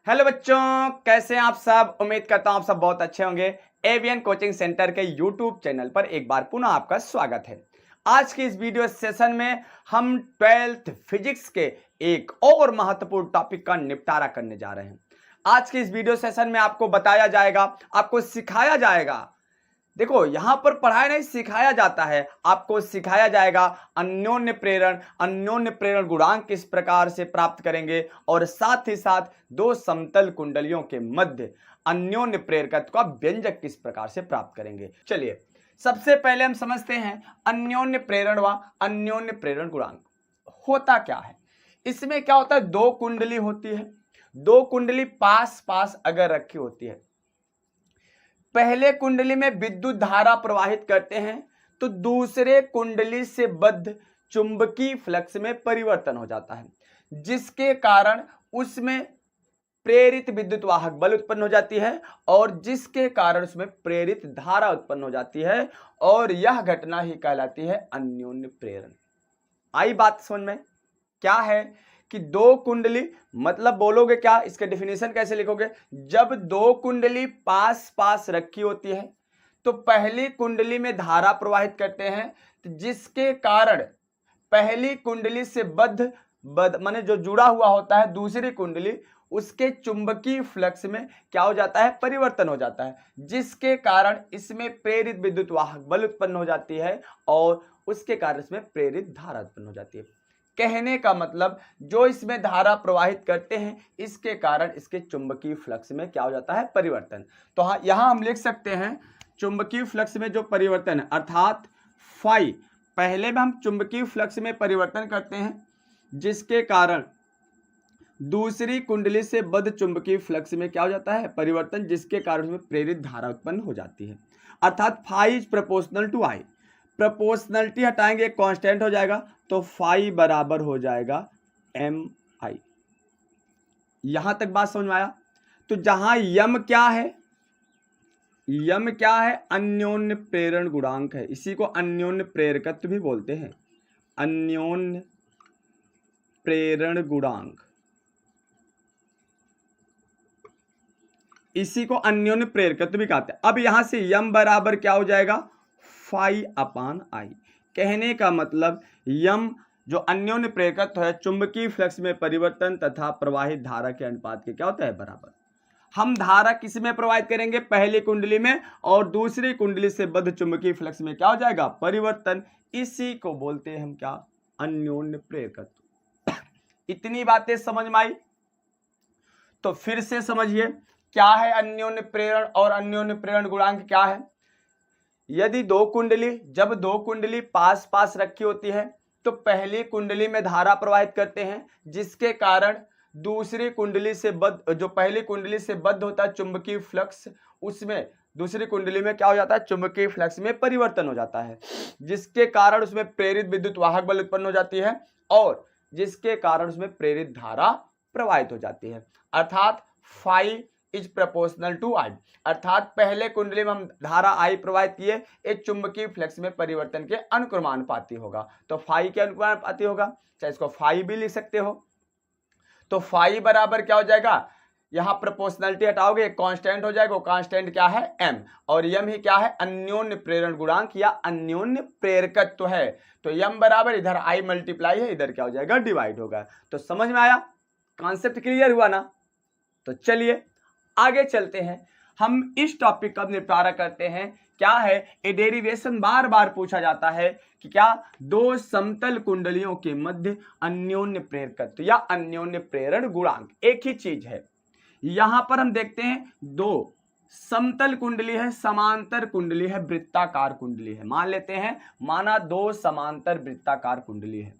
Hello बच्चों, कैसे हैं आप सब। उम्मीद करता हूं आप सब बहुत अच्छे होंगे। एवीएन कोचिंग सेंटर के यूट्यूब चैनल पर एक बार पुनः आपका स्वागत है। आज की इस वीडियो सेशन में हम 12th फिजिक्स के एक और महत्वपूर्ण टॉपिक का निपटारा करने जा रहे हैं। आज की इस वीडियो सेशन में आपको बताया जाएगा, आपको सिखाया जाएगा। देखो, यहां पर पढ़ाया नहीं सिखाया जाता है। आपको सिखाया जाएगा अन्योन्य प्रेरण गुणांक किस प्रकार से प्राप्त करेंगे और साथ ही साथ दो समतल कुंडलियों के मध्य अन्योन्य प्रेरकत्व का व्यंजक किस प्रकार से प्राप्त करेंगे। चलिए, सबसे पहले हम समझते हैं अन्योन्य प्रेरण व अन्योन्य प्रेरण गुणांक होता क्या है। इसमें क्या होता है, दो कुंडली होती है। दो कुंडली पास पास अगर रखी होती है, पहले कुंडली में विद्युत धारा प्रवाहित करते हैं तो दूसरे कुंडली से बद्ध चुंबकीय फ्लक्स में परिवर्तन हो जाता है, जिसके कारण उसमें प्रेरित विद्युत वाहक बल उत्पन्न हो जाती है और जिसके कारण उसमें प्रेरित धारा उत्पन्न हो जाती है और यह घटना ही कहलाती है अन्योन्य प्रेरण। आई बात समझ में? क्या है कि दो कुंडली, मतलब बोलोगे क्या, इसके डेफिनेशन कैसे लिखोगे। जब दो कुंडली पास पास रखी होती है तो पहली कुंडली में धारा प्रवाहित करते हैं, जिसके कारण पहली कुंडली से बद्ध माने जो जुड़ा हुआ होता है दूसरी कुंडली, उसके चुंबकीय फ्लक्स में क्या हो जाता है, परिवर्तन हो जाता है, जिसके कारण इसमें प्रेरित विद्युत वाहक बल उत्पन्न हो जाती है और उसके कारण इसमें प्रेरित धारा उत्पन्न हो जाती है। कहने का मतलब, जो इसमें धारा प्रवाहित करते हैं इसके कारण इसके चुंबकीय फ्लक्स में क्या हो जाता है, परिवर्तन। तो हाँ, यहां हम लिख सकते हैं चुंबकीय फ्लक्स में जो परिवर्तन है अर्थात फाई, पहले में हम चुंबकीय फ्लक्स में परिवर्तन करते हैं जिसके कारण दूसरी कुंडली से बद्ध चुंबकीय फ्लक्स में क्या हो जाता है, परिवर्तन, जिसके कारण उसमें प्रेरित धारा उत्पन्न हो जाती है। अर्थात phi is proportional to I. Proportionality हटाएंगे, एक कांस्टेंट हो जाएगा, तो फाई बराबर हो जाएगा एम आई। यहां तक बात समझ में आया। तो जहां यम क्या है, यम क्या है, अन्योन्य प्रेरण गुणांक है। इसी को अन्योन्य प्रेरकत्व भी बोलते हैं, अन्योन्य प्रेरण गुणांक, इसी को अन्योन्य प्रेरकत्व भी कहते हैं। अब यहां से यम बराबर क्या हो जाएगा, फाई अपान आई। कहने का मतलब यम जो अन्योन्य प्रेरकत्व है, चुंबकीय फ्लक्स में परिवर्तन तथा प्रवाहित धारा के अनुपात के क्या होता है, बराबर। हम धारा किस में प्रवाहित करेंगे, पहली कुंडली में, और दूसरी कुंडली से बद्ध चुंबकीय फ्लक्स में क्या हो जाएगा, परिवर्तन। इसी को बोलते हैं हम क्या, अन्योन्य प्रेरकत्व। इतनी बातें समझ में आई। तो फिर से समझिए क्या है अन्योन्य प्रेरण और अन्योन्य प्रेरण गुणांक क्या है। यदि जब दो कुंडली पास पास रखी होती है तो पहली कुंडली में धारा प्रवाहित करते हैं, जिसके कारण दूसरी कुंडली से बद्ध, जो पहली कुंडली से बद्ध होता है चुंबकीय फ्लक्स, उसमें दूसरी कुंडली में क्या हो जाता है, चुंबकीय फ्लक्स में परिवर्तन हो जाता है, जिसके कारण उसमें प्रेरित विद्युत वाहक बल उत्पन्न हो जाती है और जिसके कारण उसमें प्रेरित धारा प्रवाहित हो जाती है। अर्थात फाई इज प्रोपोर्शनल टू आई। अर्थात पहले कुंडली में हम धारा आई प्रवाहित किए, एक चुंबकीय फ्लक्स में परिवर्तन के अनुक्रमानुपाती होगा, तो फाई के अनुक्रमानुपाती होगा, चाहे इसको फाई भी लिख सकते हो। तो फाई बराबर क्या हो जाएगा, यहां प्रोपोर्शनलिटी हटाओगे, एक कांस्टेंट हो जाएगा, वो कांस्टेंट क्या है, एम, और यम ही क्या है, अन्योन्य प्रेरण गुणांक या अन्योन्य प्रेरकत्व है। तो यम बराबर इधर आई मल्टीप्लाई है, इधर क्या हो जाएगा, डिवाइड होगा। तो समझ में आया, कॉन्सेप्ट क्लियर हुआ ना। तो चलिए आगे चलते हैं, हम इस टॉपिक का निपटारा करते हैं। क्या है, ए डेरिवेशन बार बार पूछा जाता है कि क्या दो समतल कुंडलियों के मध्य अन्योन्य प्रेरकत्व या अन्योन्य प्रेरण गुणांक एक ही चीज है। यहां पर हम देखते हैं दो समतल कुंडली है, समांतर कुंडली है, वृत्ताकार कुंडली है, मान लेते हैं, माना दो समांतर वृत्ताकार कुंडली है।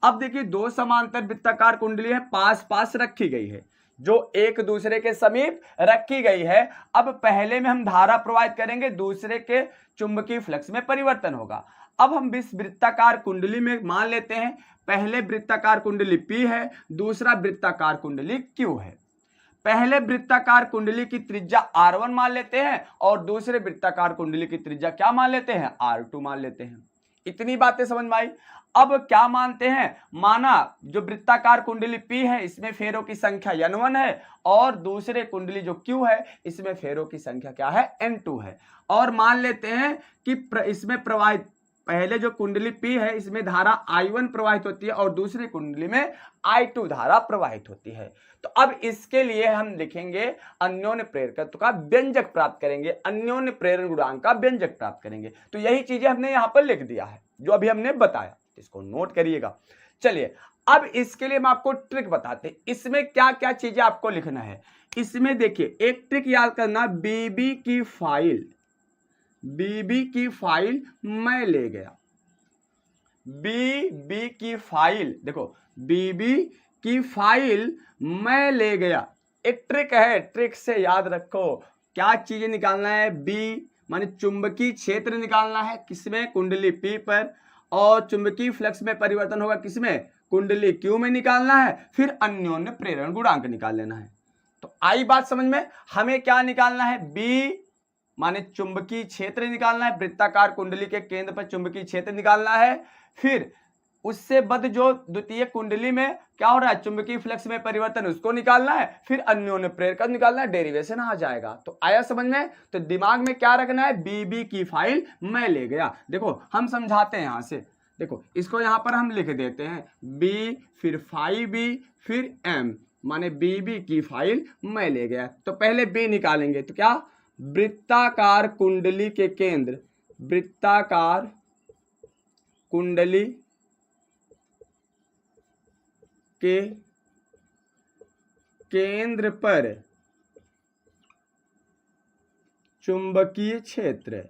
अब देखिए, दो समांतर वृत्ताकार कुंडली है, पास पास रखी गई है, जो एक दूसरे के समीप रखी गई है। अब पहले में हम धारा प्रवाहित करेंगे, दूसरे के चुंबकीय फ्लक्स में परिवर्तन होगा। अब हम इस वृत्ताकार कुंडली में मान लेते हैं, पहले वृत्ताकार कुंडली P है, दूसरा वृत्ताकार कुंडली Q है। पहले वृत्ताकार कुंडली की त्रिज्या R1 मान लेते हैं और दूसरे वृत्ताकार कुंडली की त्रिज्या क्या मान लेते हैं, R2 मान लेते हैं। इतनी बातें समझ में आई। अब क्या मानते हैं, माना जो वृत्ताकार कुंडली P है इसमें फेरों की संख्या N1 है और दूसरे कुंडली जो Q है इसमें फेरों की संख्या क्या है, N2 है। और मान लेते हैं कि इसमें प्रवाहित पहले जो कुंडली P है इसमें धारा I1 प्रवाहित होती है और दूसरी कुंडली में I2 धारा प्रवाहित होती है। तो अब इसके लिए हम लिखेंगे अन्योन्य प्रेरकत्व का व्यंजक प्राप्त करेंगे, अन्योन्य प्रेरण गुणांक का व्यंजक प्राप्त करेंगे। तो यही चीजें हमने यहां पर लिख दिया है जो अभी हमने बताया, इसको नोट करिएगा। चलिए अब इसके लिए हम आपको ट्रिक बताते हैं, इसमें क्या क्या चीजें आपको लिखना है। इसमें देखिए एक ट्रिक याद करना, बीबी की फाइल मैं ले गया, बीबी की फाइल, देखो बीबी की फाइल मैं ले गया। एक ट्रिक है, ट्रिक से याद रखो क्या चीजें निकालना है, बी माने चुंबकीय क्षेत्र निकालना है किसमें, कुंडली P पर, और चुंबकीय फ्लक्स में परिवर्तन होगा किसमें, कुंडली Q में निकालना है, फिर अन्योन्य प्रेरण गुणांक निकाल लेना है। तो आई बात समझ में। हमें क्या निकालना है, बी माने चुंबकीय क्षेत्र निकालना है, वृत्ताकार कुंडली के केंद्र पर चुंबकीय क्षेत्र निकालना है, फिर उससे बद जो द्वितीय कुंडली में क्या हो रहा है, चुंबकीय फ्लक्स में परिवर्तन, उसको निकालना है, फिर अन्योन्य प्रेरकत्व निकालना है, डेरिवेशन आ जाएगा। तो आया समझ में। तो दिमाग में क्या रखना है, बीबी की फाइल मैं ले गया। देखो हम समझाते हैं यहां से, देखो इसको यहां पर हम लिख देते हैं, बी फिर फाइव बी फिर एम माने बीबी की फाइल मैं ले गया। तो पहले बी निकालेंगे, तो क्या, वृत्ताकार कुंडली के केंद्र, वृत्ताकार कुंडली के केंद्र पर चुंबकीय क्षेत्र,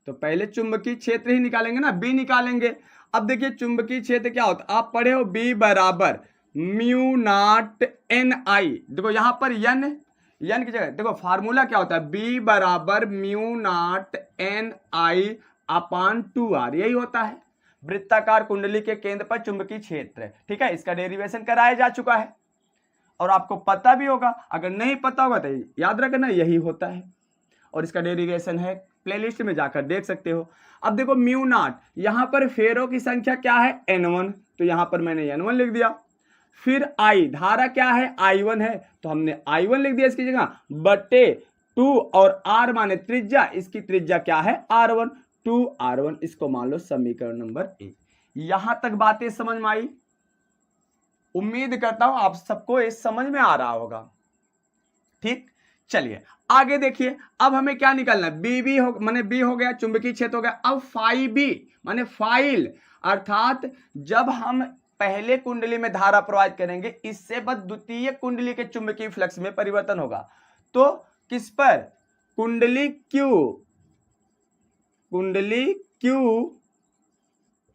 तो पहले चुंबकीय क्षेत्र ही निकालेंगे ना, बी निकालेंगे। अब देखिए चुंबकीय क्षेत्र क्या होता है, आप पढ़े हो बी बराबर म्यू नॉट एन आई। देखो यहां पर यन की जगह देखो फार्मूला क्या होता है, बी बराबर mu not an I upon 2r, यही होता है वृत्ताकार कुंडली के केंद्र पर चुंबकीय क्षेत्र। ठीक है, इसका डेरिवेशन कराया जा चुका है और आपको पता भी होगा, अगर नहीं पता होगा तो याद रखना यही होता है, और इसका डेरिवेशन है प्लेलिस्ट में जाकर देख सकते हो। अब देखो म्यू नॉट, यहां पर फेरों की संख्या क्या है, N1, तो यहां पर मैंने N1 लिख दिया। फिर I, धारा क्या है, I1 है, तो हमने I1 लिख दिया इसकी जगह, बटे 2 और R माने त्रिज्या, इसकी त्रिज्या क्या है R1, 2R1, इसको मान लो समीकरण नंबर 1। यहां तक बातें समझ में आई, उम्मीद करता हूं आप सबको ये समझ में आ रहा होगा। ठीक, चलिए आगे देखिए। अब हमें क्या निकालना है, बी हो माने बी हो गया, चुंबकीय क्षेत्र हो गया। अब फाइव बी माने फाइल, अर्थात जब हम पहले कुंडली में धारा प्रवाहित करेंगे इससे बाद द्वितीय कुंडली के चुंबकीय फ्लक्स में परिवर्तन होगा, तो किस पर, कुंडली Q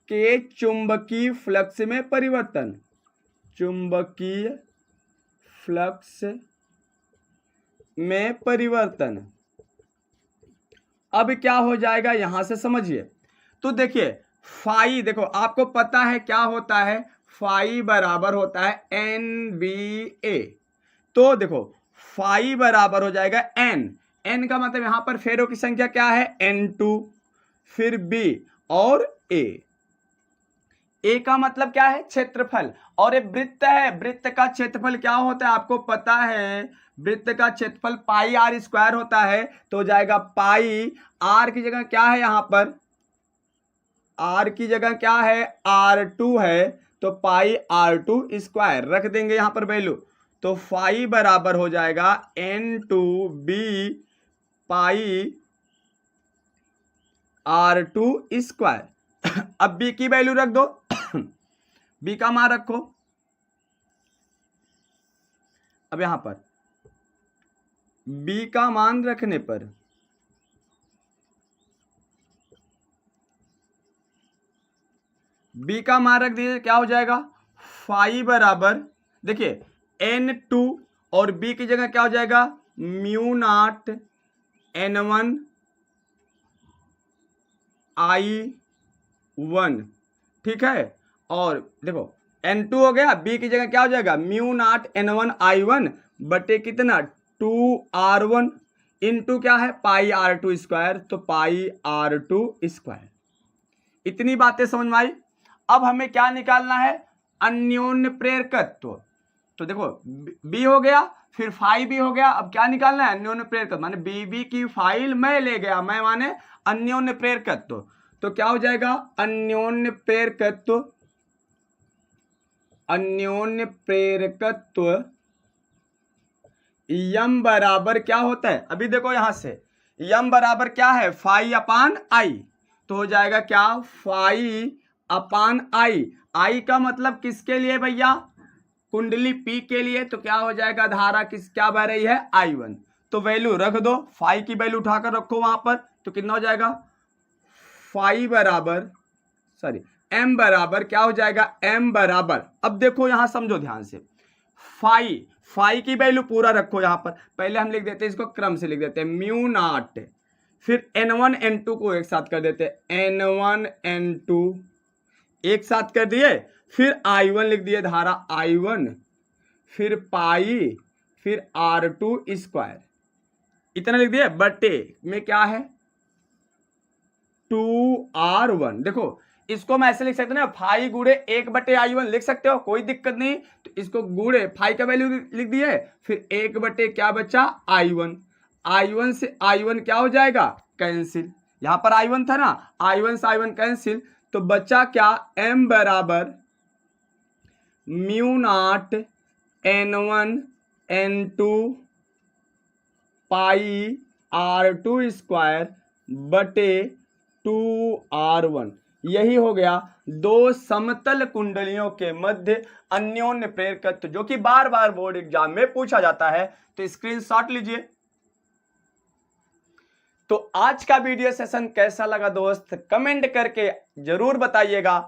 के चुंबकीय फ्लक्स में परिवर्तन, चुंबकीय फ्लक्स में परिवर्तन। अब क्या हो जाएगा यहां से समझिए, तो देखिए फाई, देखो आपको पता है क्या होता है, फाई बराबर होता है NBA। तो देखो फाई बराबर हो जाएगा n का मतलब यहां पर फेरों की संख्या क्या है, N2, फिर B और A का मतलब क्या है, क्षेत्रफल, और ये वृत्त है, वृत्त का क्षेत्रफल क्या होता है आपको पता है, वृत्त का क्षेत्रफल पाई आर स्क्वायर होता है, तो हो जाएगा पाई, आर की जगह क्या है, यहां पर आर की जगह क्या है, R2 है, तो पाई R2 स्क्वायर रख देंगे यहां पर वैल्यू, तो फाई बराबर हो जाएगा N2B पाई R2 स्क्वायर। अब B की वैल्यू रख दो, B का मान रखो। अब यहां पर B का मान रखने पर B का मान रख दीजिए, क्या हो जाएगा, फाई बराबर, देखिए N2 और B की जगह क्या हो जाएगा, म्यू नॉट N1 I1। ठीक है, और देखो N2 हो गया, B की जगह क्या हो जाएगा, म्यू नॉट N1 I1 बटे कितना 2R1, इंटू क्या है पाई R2 स्क्वायर, तो पाई R2 स्क्वायर। इतनी बातें समझ में आई। अब हमें क्या निकालना है, अन्योन्य प्रेरकत्व। तो देखो बी हो गया, फिर फाई भी हो गया, अब क्या निकालना है अन्योन्य प्रेरकत्व, माने बीबी की फाइल मैं ले गया, मैं माने अन्योन्य प्रेरकत्व। तो क्या हो जाएगा अन्योन्य प्रेरकत्व, अन्योन्य प्रेरकत्व यम बराबर क्या होता है, अभी देखो यहां से यम बराबर क्या है फाई अपान आई, तो हो जाएगा क्या फाई अपान आई। आई का मतलब किसके लिए भैया, कुंडली पी के लिए, तो क्या हो जाएगा धारा किस क्या बह रही है I1, तो वैल्यू रख दो, फाई की वैल्यू उठाकर रखो वहां पर, तो कितना हो जाएगा फाई बराबर एम बराबर क्या हो जाएगा एम बराबर, अब देखो यहां समझो ध्यान से, फाई की वैल्यू पूरा रखो यहां पर, पहले हम लिख देते हैं इसको क्रम से लिख देते हैं म्यू नॉट, फिर N1 N2 को एक साथ कर देते हैं N1 N2 एक साथ कर दिए, फिर I1 लिख दिए धारा I1, फिर पाई, फिर R2 स्क्वायर, इतना लिख दिए, बटे में क्या है 2R1। देखो इसको मैं ऐसे लिख सकते ना, फाई गुड़े 1/I1 लिख सकते हो, कोई दिक्कत नहीं। तो इसको गुड़े फाई का वैल्यू लिख दिए, फिर 1/ क्या बचा I1, I1 से I1 क्या हो जाएगा कैंसिल, यहां पर I1 था ना, I1 से I1 कैंसिल, तो बचा क्या m बराबर म्यू नॉट N1 N2 पाई R2 स्क्वायर बटे 2R1। यही हो गया दो समतल कुंडलियों के मध्य अन्योन्य प्रेरकत्व, जो कि बार बार बोर्ड एग्जाम में पूछा जाता है, तो स्क्रीनशॉट लीजिए। तो आज का वीडियो सेशन कैसा लगा दोस्त, कमेंट करके जरूर बताइएगा।